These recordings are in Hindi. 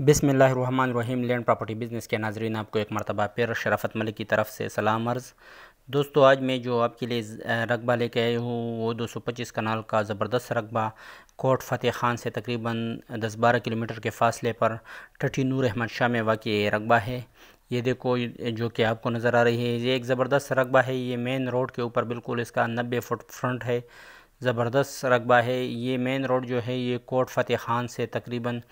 बिस्मिल्लाहिर्रहमानिर्रहीम। लैंड प्रॉपर्टी बिज़नेस के नाज़रीन, आपको एक मरतबा फिर शराफत मलिक की तरफ से सलाम अर्ज़। दोस्तों, आज मैं जो आपके लिए रकबा लेके आई हूँ वो 225 कनाल का ज़बरदस्त रकबा कोट फ़तेह ख़ान से तकरीबन 10-12 किलोमीटर के फ़ासले पर टटी नूर अहमद शाह में वाक़ई रकबा है। ये देखो, जो कि आपको नज़र आ रही है, ये एक ज़बरदस्त रकबा है। ये मेन रोड के ऊपर बिल्कुल इसका 90 फुट फ्रंट है। ज़बरदस्त रकबा है। ये मेन रोड जो है ये कोट फ़तेह ख़ान से तकरीबन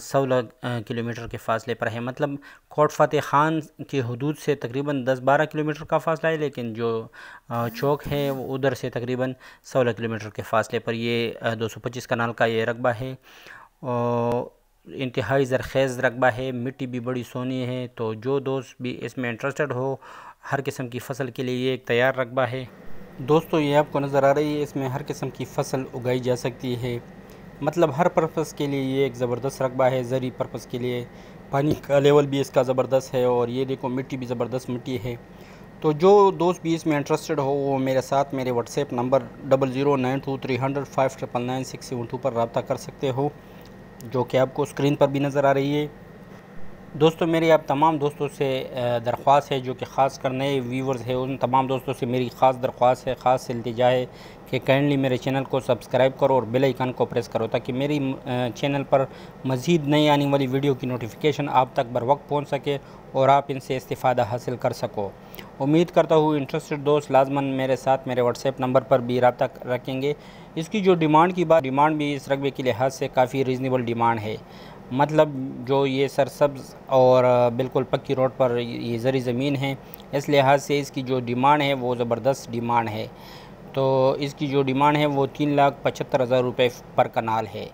16 किलोमीटर के फ़ासले पर है। मतलब कोट फ़तेह ख़ान की हदूद से तकरीबन 10-12 किलोमीटर का फ़ासला है, लेकिन जो चौक है वो उधर से तकरीबन 16 किलोमीटर के फ़ासले पर ये 225 कनाल का ये रकबा है। और इंतहाई ज़रख़ेज़ रकबा है। मिट्टी भी बड़ी सोनी है। तो जो दोस्त भी इसमें इंटरेस्टेड हो, हर किस्म की फ़सल के लिए ये एक तैयार रकबा है। दोस्तों, ये आपको नज़र आ रही है, इसमें हर किस्म की फ़सल उगाई जा सकती है। मतलब हर पर्पज़ के लिए ये एक ज़बरदस्त रकबा है। ज़री पर्पज़ के लिए पानी का लेवल भी इसका ज़बरदस्त है। और ये देखो, मिट्टी भी ज़बरदस्त मिट्टी है। तो जो दोस्त भी इसमें इंटरेस्टेड हो वो मेरे साथ मेरे व्हाट्सएप नंबर 00923005999672 पर रब्ता कर सकते हो, जो कि आपको स्क्रीन पर भी नज़र आ रही है। दोस्तों, मेरी आप तमाम दोस्तों से दरख्वास्त है, जो कि ख़ास कर नए व्यूवर्स है, उन तमाम दोस्तों से मेरी ख़ास दरख्वास्त है, ख़ास इल्तिजा है कि काइंडली मेरे चैनल को सब्सक्राइब करो और बेल आइकन को प्रेस करो, ताकि मेरी चैनल पर मज़ीद नई आने वाली वीडियो की नोटिफिकेशन आप तक बर वक्त पहुँच सके और आप इनसे इस्तिफ़ादा हासिल कर सको। उम्मीद करता हूँ इंटरेस्टेड दोस्त लाजमन मेरे साथ मेरे व्हाट्सएप नंबर पर भी रब्ता रखेंगे। इसकी जो डिमांड की बात, डिमांड भी इस रकबे के लिहाज से काफ़ी रीज़नेबल डिमांड है। मतलब जो ये सरसब्ज़ और बिल्कुल पक्की रोड पर ये ज़री ज़मीन है, इस लिहाज से इसकी जो डिमांड है वो ज़बरदस्त डिमांड है। तो इसकी जो डिमांड है वो 3,75,000 रुपये पर कनाल है।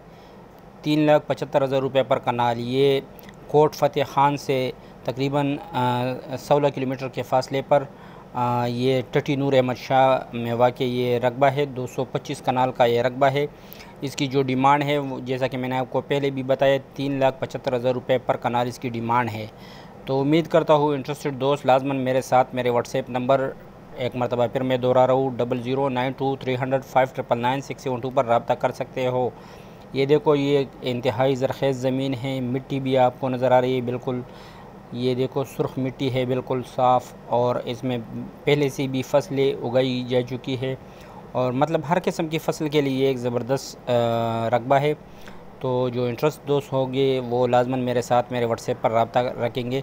3,75,000 रुपये पर कनाल। ये कोट फ़तेह ख़ान से तकरीबन 16 किलोमीटर के फ़ासले पर ये टटी नूर अहमद शाह में वाक़ई ये रकबा है। 225 कनाल का ये रकबा है। इसकी जो डिमांड है वो, जैसा कि मैंने आपको पहले भी बताया, 3,75,000 रुपये पर कनाल इसकी डिमांड है। तो उम्मीद करता हूँ इंटरेस्टेड दोस्त लाजमन मेरे साथ मेरे व्हाट्सएप नंबर एक मरतबा फिर मैं दोहरा रहा हूँ 00923005999672 पर रब्ता कर सकते हो। ये देखो, ये इंतहाई ज़रख़ेज़ ज़मीन है। मिट्टी भी आपको नज़र आ रही है बिल्कुल। ये देखो, सुर्ख मिट्टी है, बिल्कुल साफ़। और इसमें पहले से भी फसलें उगाई जा चुकी है। और मतलब हर किस्म की फसल के लिए एक ज़बरदस्त रकबा है। तो जो इंटरेस्ट दोस्त होंगे वो लाजमन मेरे साथ मेरे व्हाट्सएप पर रब्ता रखेंगे।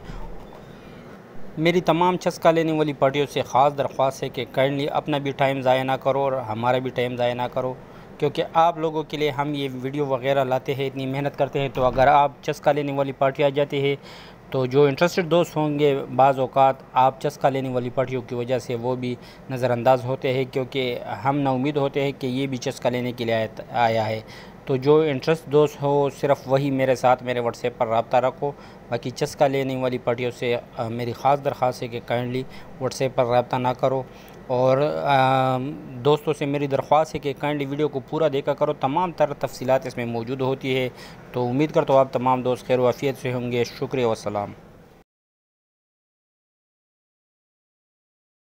मेरी तमाम चस्का लेने वाली पार्टियों से ख़ास दरख्वास्त है कि काइंडली अपना भी टाइम ज़ाया ना करो और हमारा भी टाइम ज़ाया ना करो, क्योंकि आप लोगों के लिए हम ये वीडियो वगैरह लाते हैं, इतनी मेहनत करते हैं। तो अगर आप चस्का लेने वाली पार्टी आ जाती है तो जो इंटरेस्टेड दोस्त होंगे, बाज़ औक़ात आप चस्का लेने वाली पार्टियों की वजह से वो भी नज़रअंदाज होते हैं, क्योंकि हम ना उम्मीद होते हैं कि ये भी चस्का लेने के लिए आया है। तो जो इंटरेस्ट दोस्त हो सिर्फ वही मेरे साथ मेरे व्हाट्सएप पर रब्ता रखो। बाकी चस्का लेने वाली पार्टियों से मेरी ख़ास दरख्वास्त है कि काइंडली व्हाट्सएप पर रब्ता ना करो। और दोस्तों से मेरी दरख्वास्त है कि काइंडली वीडियो को पूरा देखा करो, तमाम तरह तफसीलात इसमें मौजूद होती है। तो उम्मीद करता हूँ आप तमाम दोस्त खैर व आफियत से होंगे। शुक्रिया, वस्सलाम।